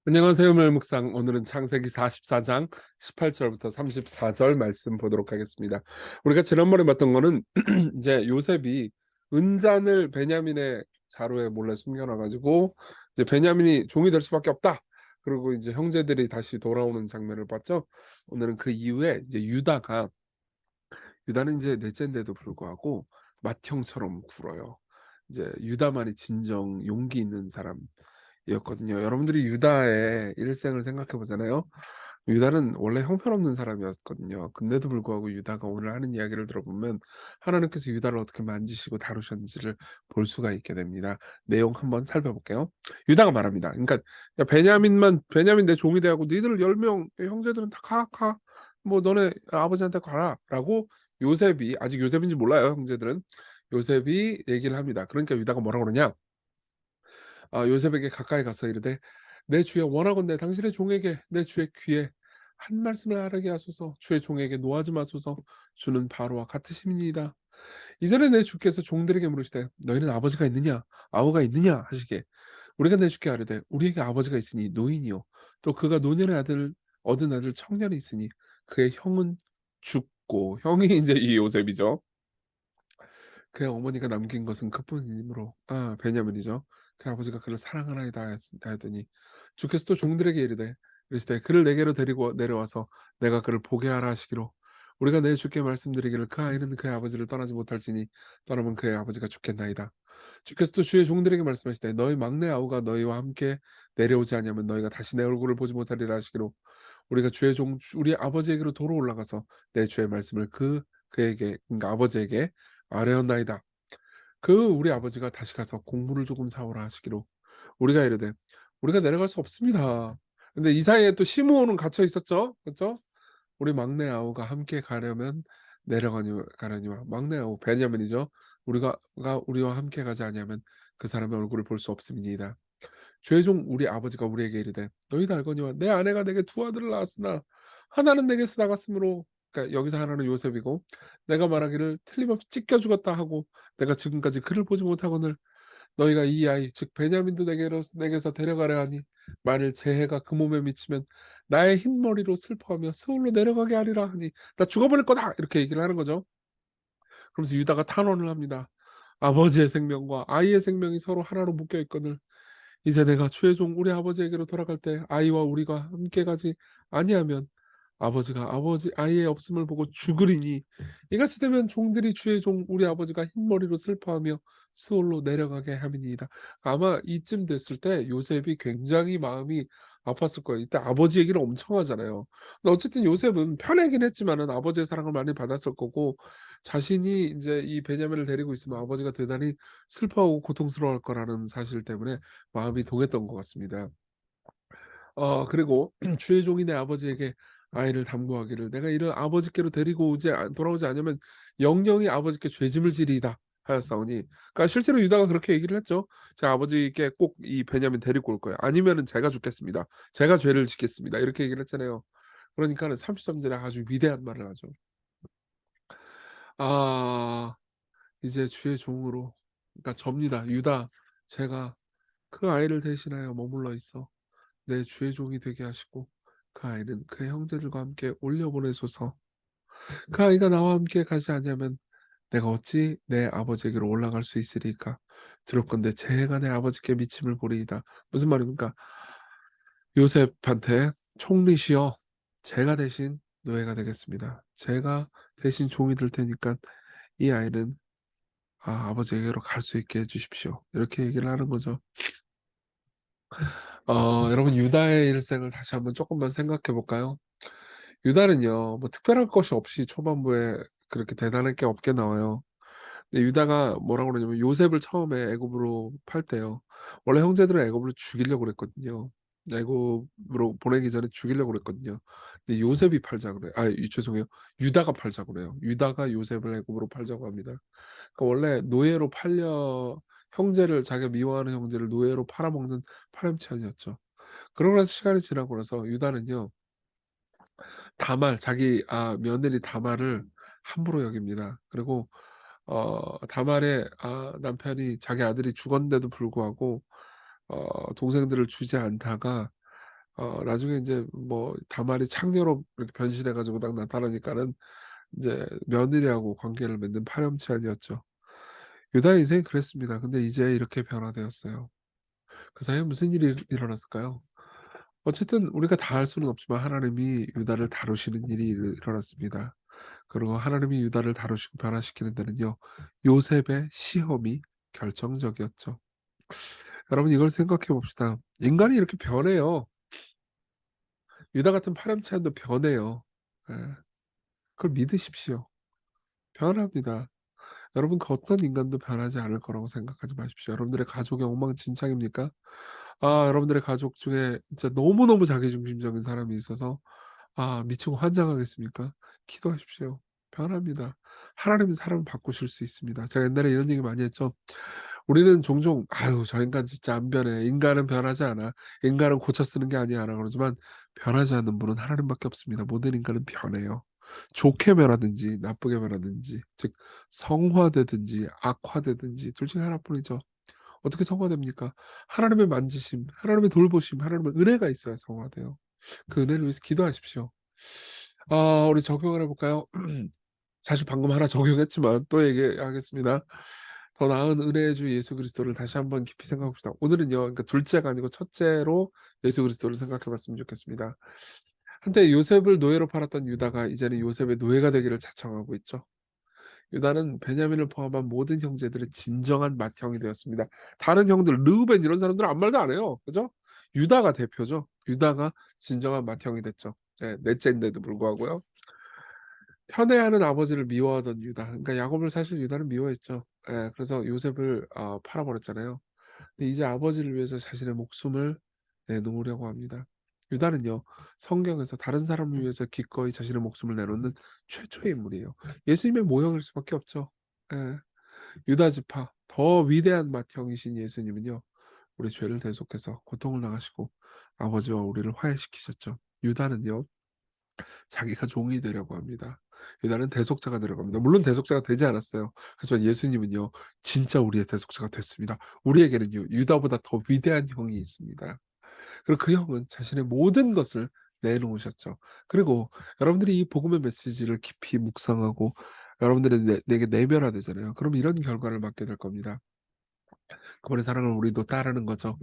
안녕하세요, 멸묵상. 오늘은 창세기 44장 18절부터 34절 말씀 보도록 하겠습니다. 우리가 지난번에 봤던 거는 이제 요셉이 은잔을 베냐민의 자루에 몰래 숨겨놔가지고 이제 베냐민이 종이 될 수밖에 없다. 그리고 이제 형제들이 다시 돌아오는 장면을 봤죠. 오늘은 그 이후에 이제 유다는 이제 넷째인데도 불구하고 맏형처럼 굴어요. 이제 유다만이 진정 용기 있는 사람이었거든요. 여러분들이 유다의 일생을 생각해 보잖아요. 유다는 원래 형편없는 사람이었거든요. 근데도 불구하고 유다가 오늘 하는 이야기를 들어보면 하나님께서 유다를 어떻게 만지시고 다루셨는지를 볼 수가 있게 됩니다. 내용 한번 살펴볼게요. 유다가 말합니다. 그러니까 야, 베냐민 내 종이 되고 니들 10명 형제들은 다 가. 뭐 너네 아버지한테 가라라고 요셉이, 아직 요셉인지 몰라요, 형제들은. 요셉이 얘기를 합니다. 그러니까 유다가 뭐라고 그러냐? 요셉에게 가까이 가서 이르되 내 주여 원하건대 당신의 종에게 내 주의 귀에 한 말씀을 아뢰게 하소서. 주의 종에게 노하지 마소서. 주는 바로와 같으심이니이다. 이전에 내 주께서 종들에게 물으시되 너희는 아버지가 있느냐 아우가 있느냐 하시게 우리가 내 주께 아뢰되 우리에게 아버지가 있으니 노인이요 또 그가 노년의 아들 얻은 아들 청년이 있으니 그의 형은 죽고, 형이 이제 이 요셉이죠. 그의 어머니가 남긴 것은 그뿐이므로 베냐민이죠. 그 아버지가 그를 사랑하나이다 하였더니 주께서 또 종들에게 이르시되 그를 내게로 데리고 내려와서 내가 그를 보게 하라 하시기로 우리가 내 주께 말씀드리기를 그 아이는 그의 아버지를 떠나지 못할지니 떠나면 그의 아버지가 죽겠나이다. 주께서 또 주의 종들에게 말씀하시되 너희 막내 아우가 너희와 함께 내려오지 아니하면 너희가 다시 내 얼굴을 보지 못하리라 하시기로 우리가 주의 종 우리 아버지에게로 도로 올라가서 내 주의 말씀을 그에게, 그러니까 아버지에게 아뢰었나이다. 우리 아버지가 다시 가서 곡물을 조금 사오라 하시기로 우리가 이르되 우리가 내려갈 수 없습니다. 근데 이 사이에 또 시므온은 갇혀 있었죠. 그렇죠? 우리 막내 아우가 함께 가려면 가려니와 막내 아우 베냐민이죠. 우리와 함께 가지 아니하면 그 사람의 얼굴을 볼 수 없음이니이다. 죄종 우리 아버지가 우리에게 이르되 너희도 알거니와 내 아내가 내게 두 아들을 낳았으나 하나는 내게서 나갔으므로, 그러니까 여기서 하나는 요셉이고, 내가 말하기를 틀림없이 찢겨 죽었다 하고 내가 지금까지 그를 보지 못하거늘 너희가 이 아이 즉 베냐민도 내게서 데려가려 하니 만일 재해가 그 몸에 미치면 나의 흰 머리로 슬퍼하며 스올로 내려가게 하리라 하니 나 죽어버릴 거다 이렇게 얘기를 하는 거죠. 그러면서 유다가 탄원을 합니다. 아버지의 생명과 아이의 생명이 서로 하나로 묶여 있거늘 이제 내가 주의 종 우리 아버지에게로 돌아갈 때 아이와 우리가 함께 가지 아니하면 아버지가 아이의 없음을 보고 죽으리니 이같이 되면 종들이 주의 종 우리 아버지가 흰머리로 슬퍼하며 스올로 내려가게 함이니이다. 아마 이쯤 됐을 때 요셉이 굉장히 마음이 아팠을 거예요. 이때 아버지 얘기를 엄청 하잖아요. 근데 어쨌든 요셉은 편하긴 했지만은 아버지의 사랑을 많이 받았을 거고, 자신이 이제 이 베냐민을 데리고 있으면 아버지가 대단히 슬퍼하고 고통스러워할 거라는 사실 때문에 마음이 동했던 것 같습니다. 그리고 주의 종이 내 아버지에게 아이를 담구하기를 내가 이를 아버지께로 돌아오지 않으면 영영이 아버지께 죄짐을 지리이다 하였사오니, 그러니까 실제로 유다가 그렇게 얘기를 했죠. 제 아버지께 꼭 이 베냐민 데리고 올 거예요. 아니면은 제가 죽겠습니다. 제가 죄를 짓겠습니다. 이렇게 얘기를 했잖아요. 그러니까는 33절에 아주 위대한 말을 하죠. 아 이제 주의 종으로, 그러니까 접니다. 유다, 제가 그 아이를 대신하여 머물러 있어 내 주의 종이 되게 하시고 그 아이는 그의 형제들과 함께 올려보내소서. 그 아이가 나와 함께 가지 아니하면 내가 어찌 내 아버지에게로 올라갈 수 있으리까. 두렵건대 재해가 내 아버지께 미침을 보리이다. 무슨 말입니까? 요셉한테 총리시여 제가 대신 노예가 되겠습니다. 제가 대신 종이 될 테니까 이 아이는 아버지에게로 갈 수 있게 해주십시오. 이렇게 얘기를 하는 거죠. 여러분 유다의 일생을 다시 한번 조금만 생각해 볼까요? 유다는요, 뭐 특별한 것이 없이 초반부에 그렇게 대단할 게 없게 나와요. 근데 유다가 뭐라고 그러냐면 요셉을 처음에 애굽으로 팔 때요. 원래 형제들은 애굽으로 죽이려고 그랬거든요. 애굽으로 보내기 전에 죽이려고 그랬거든요. 근데 요셉이 팔자 그래요. 죄송해요. 유다가 팔자 그래요. 유다가 요셉을 애굽으로 팔자고 합니다. 그러니까 원래 노예로 팔려 자기가 미워하는 형제를 노예로 팔아먹는 파렴치한이었죠. 그러고 나서 시간이 지나고 나서 유다는요, 자기 며느리 다말을 함부로 여깁니다. 그리고 다말의 남편이 자기 아들이 죽었는데도 불구하고 동생들을 주지 않다가 나중에 인제 뭐 다말이 창녀로 이렇게 변신해 가지고 딱 나타나니까는 인제 며느리하고 관계를 맺는 파렴치한이었죠. 유다의 인생이 그랬습니다. 근데 이제 이렇게 변화되었어요. 그 사이에 무슨 일이 일어났을까요? 어쨌든 우리가 다 알 수는 없지만 하나님이 유다를 다루시는 일이 일어났습니다. 그리고 하나님이 유다를 다루시고 변화시키는 데는요, 요셉의 시험이 결정적이었죠. 여러분 이걸 생각해 봅시다. 인간이 이렇게 변해요. 유다 같은 파렴치한도 변해요. 예. 그걸 믿으십시오. 변합니다. 여러분 그 어떤 인간도 변하지 않을 거라고 생각하지 마십시오. 여러분들의 가족이 엉망진창입니까? 여러분들의 가족 중에 진짜 너무너무 자기중심적인 사람이 있어서 미치고 환장하겠습니까? 기도하십시오. 변합니다. 하나님은 사람을 바꾸실 수 있습니다. 제가 옛날에 이런 얘기 많이 했죠. 우리는 종종 "아유 저 인간 진짜 안 변해. 인간은 변하지 않아. 인간은 고쳐 쓰는 게 아니야."라고 그러지만 변하지 않는 분은 하나님밖에 없습니다. 모든 인간은 변해요. 좋게 변하든지 나쁘게 변하든지 즉 성화되든지 악화되든지 둘 중에 하나뿐이죠. 어떻게 성화됩니까? 하나님의 만지심, 하나님의 돌보심, 하나님의 은혜가 있어야 성화돼요. 그 은혜를 위해서 기도하십시오. 우리 적용을 해 볼까요? 사실 방금 하나 적용했지만 또 얘기하겠습니다. 더 나은 은혜의 주 예수 그리스도를 다시 한번 깊이 생각해 봅시다. 오늘은요, 그러니까 둘째가 아니고 첫째로 예수 그리스도를 생각해 봤으면 좋겠습니다. 한때 요셉을 노예로 팔았던 유다가 이제는 요셉의 노예가 되기를 자청하고 있죠. 유다는 베냐민을 포함한 모든 형제들의 진정한 맏형이 되었습니다. 다른 형들 르우벤 이런 사람들은 아무 말도 안 해요. 그죠? 유다가 대표죠. 유다가 진정한 맏형이 됐죠. 네, 넷째인데도 불구하고요. 편애하는 아버지를 미워하던 유다. 그러니까 야곱을 사실 유다는 미워했죠. 예, 그래서 요셉을 팔아 버렸잖아요. 근데 이제 아버지를 위해서 자신의 목숨을 내놓으려고 합니다. 유다는요, 성경에서 다른 사람을 위해서 기꺼이 자신의 목숨을 내놓는 최초의 인물이에요. 예수님의 모형일 수밖에 없죠. 예. 유다 지파 더 위대한 맏형이신 예수님은요, 우리 죄를 대속해서 고통을 당하시고 아버지와 우리를 화해시키셨죠. 유다는요, 자기가 종이 되려고 합니다. 유다는 대속자가 되려고 합니다. 물론 대속자가 되지 않았어요. 하지만 예수님은요, 진짜 우리의 대속자가 됐습니다. 우리에게는요, 유다보다 더 위대한 형이 있습니다. 그리고 그 형은 자신의 모든 것을 내놓으셨죠. 그리고 여러분들이 이 복음의 메시지를 깊이 묵상하고 여러분들이 내게 내면화되잖아요. 그럼 이런 결과를 맞게 될 겁니다. 그분의 사랑을 우리도 따르는 거죠.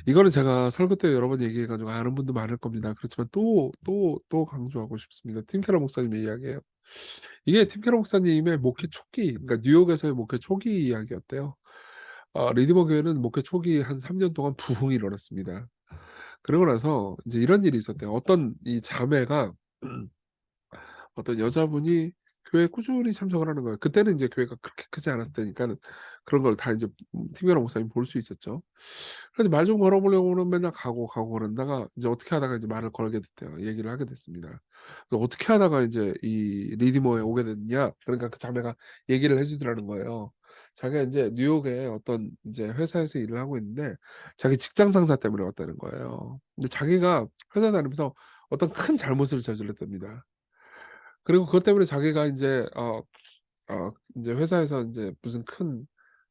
이거는 제가 설교 때 여러 번 얘기해 가지고 아는 분도 많을 겁니다. 그렇지만 또 강조하고 싶습니다. 팀 케러 목사님의 이야기예요. 이게 팀 케러 목사님의 목회 초기, 그러니까 뉴욕에서의 목회 초기 이야기였대요. 리디머 교회는 목회 초기 한 3년 동안 부흥이 일어났습니다. 그러고 나서 이제 이런 일이 있었대요. 어떤 이 자매가 어떤 여자분이 교회에 꾸준히 참석을 하는 거예요. 그때는 인제 교회가 그렇게 크지 않았을 때니까는 그런 걸 다 인제 팀장이랑 목사님이 볼 수 있었죠. 그래서 말 좀 걸어 보려고는 맨날 가고 그러다가 이제 어떻게 하다가 이제 말을 걸게 됐대요. 얘기를 하게 됐습니다. 그 어떻게 하다가 인제 이 리디머에 오게 됐냐, 그러니까 그 자매가 얘기를 해 주더라는 거예요. 자기가 인제 뉴욕에 어떤 인제 회사에서 일을 하고 있는데 자기 직장 상사 때문에 왔다는 거예요. 근데 자기가 회사 다니면서 어떤 큰 잘못을 저질렀답니다. 그리고 그것 때문에 자기가 인제 인제 회사에서 인제 무슨 큰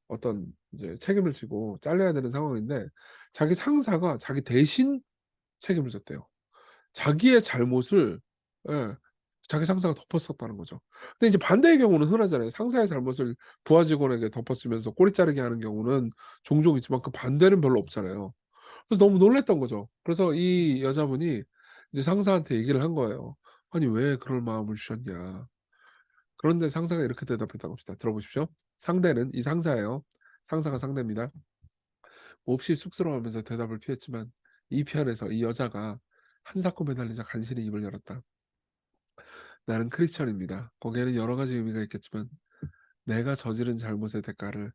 어떤 이제 책임을 지고 잘려야 되는 상황인데 자기 상사가 자기 대신 책임을 졌대요. 자기의 잘못을, 예, 자기 상사가 덮었었다는 거죠. 근데 이제 반대의 경우는 흔하잖아요. 상사의 잘못을 부하 직원에게 덮었으면서 꼬리 자르게 하는 경우는 종종 있지만 그 반대는 별로 없잖아요. 그래서 너무 놀랐던 거죠. 그래서 이 여자분이 이제 상사한테 얘기를 한 거예요. "아니 왜 그럴 마음을 주셨냐." 그런데 상사가 이렇게 대답했다고 합시다. 들어보십시오. 상대는 이 상사예요. 상사가 상대입니다. 몹시 쑥스러워하면서 대답을 피했지만 이 편에서 이 여자가 한사코 매달리자 간신히 입을 열었다. "나는 크리스천입니다." 거기에는 여러 가지 의미가 있겠지만 내가 저지른 잘못의 대가를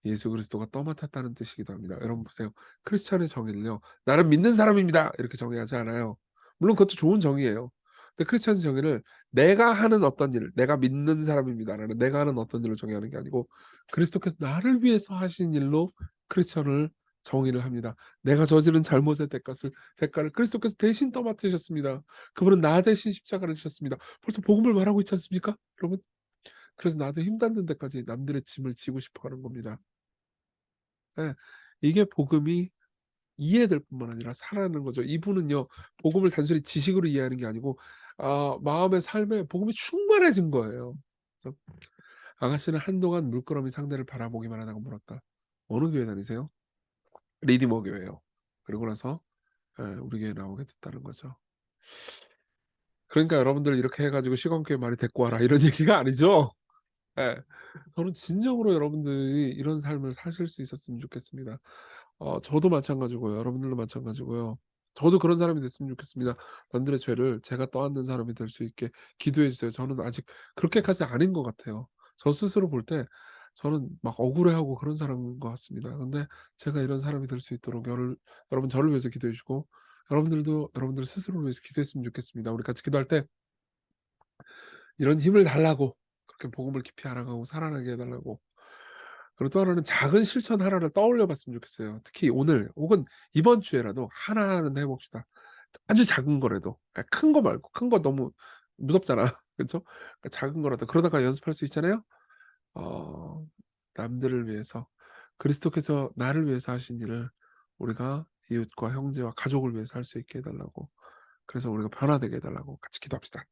예수 그리스도가 떠맡았다는 뜻이기도 합니다. 여러분 보세요. 크리스천의 정의를요, "나는 믿는 사람입니다." 이렇게 정의하지 않아요. 물론 그것도 좋은 정의예요. 근데 크리스천의 정의를 "내가 하는 어떤 일, 내가 믿는 사람입니다."라는 내가 하는 어떤 일을 정의하는 게 아니고 그리스도께서 나를 위해서 하신 일로 크리스천을 정의를 합니다. 내가 저지른 잘못의 대가를 그리스도께서 대신 떠맡으셨습니다. 그분은 나 대신 십자가를 지셨습니다. 벌써 복음을 말하고 있지 않습니까, 여러분? 그래서 나도 힘 닿는 데까지 남들의 짐을 지고 싶어 하는 겁니다. 예. 이게 복음이 이해될 뿐만 아니라 살아나는 거죠. 이분은요 복음을 단순히 지식으로 이해하는 게 아니고 마음의 삶에 복음이 충만해진 거예요. 그래서 아가씨는 한동안 물끄러미 상대를 바라보기만 하다가 물었다. "어느 교회 다니세요?" 리디머 교회요. 그러고 나서 우리 교회 나오게 됐다는 거죠. 그러니까 여러분들 이렇게 해 가지고 "시건교회 많이 데리고 와라." 이런 얘기가 아니죠. 예. 저는 진정으로 여러분들이 이런 삶을 사실 수 있었으면 좋겠습니다. 저도 마찬가지고요. 여러분들도 마찬가지고요. 저도 그런 사람이 됐으면 좋겠습니다. 남들의 죄를 제가 떠안는 사람이 될 수 있게 기도해 주세요. 저는 아직 그렇게까지 아닌 것 같아요. 저 스스로 볼 때 저는 막 억울해하고 그런 사람인 것 같습니다. 근데 제가 이런 사람이 될 수 있도록 여러분 저를 위해서 기도해 주시고 여러분들도 여러분들 스스로를 위해서 기도했으면 좋겠습니다. 우리 같이 기도할 때 이런 힘을 달라고 그렇게 복음을 깊이 알아가고 살아나게 해 달라고. 그리고 또 하나는 작은 실천 하나를 떠올려 봤으면 좋겠어요. 특히 오늘 혹은 이번 주에라도 하나는 해 봅시다. 아주 작은 거라도. 큰 거 말고 큰 거 너무 무섭잖아. 그쵸? 그러니까 작은 거라도 그러다가 연습할 수 있잖아요. 어 남들을 위해서 그리스도께서 나를 위해서 하신 일을 우리가 이웃과 형제와 가족을 위해서 할 수 있게 해 달라고. 그래서 우리가 변화되게 해 달라고 같이 기도합시다.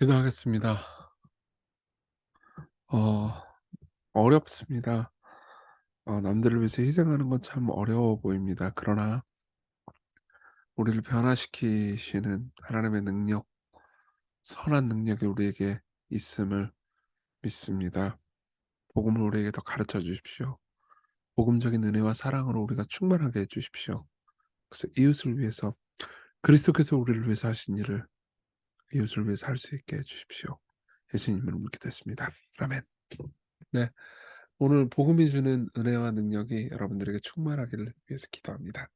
기도하겠습니다. 어 어렵습니다. 남들을 위해서 희생하는 건 참 어려워 보입니다. 그러나 우리를 변화시키시는 하나님의 능력, 선한 능력이 우리에게 있음을 믿습니다. 복음을 우리에게 더 가르쳐 주십시오. 복음적인 은혜와 사랑으로 우리가 충만하게 해 주십시오. 그래서 이웃을 위해서 그리스도께서 우리를 위해서 하신 일을 이웃을 위해서 할 수 있게 해 주십시오. 예수님 이름으로 기도했습니다. 아멘. 네. 오늘 복음이 주는 은혜와 능력이 여러분들에게 충만하기를 위해서 기도합니다.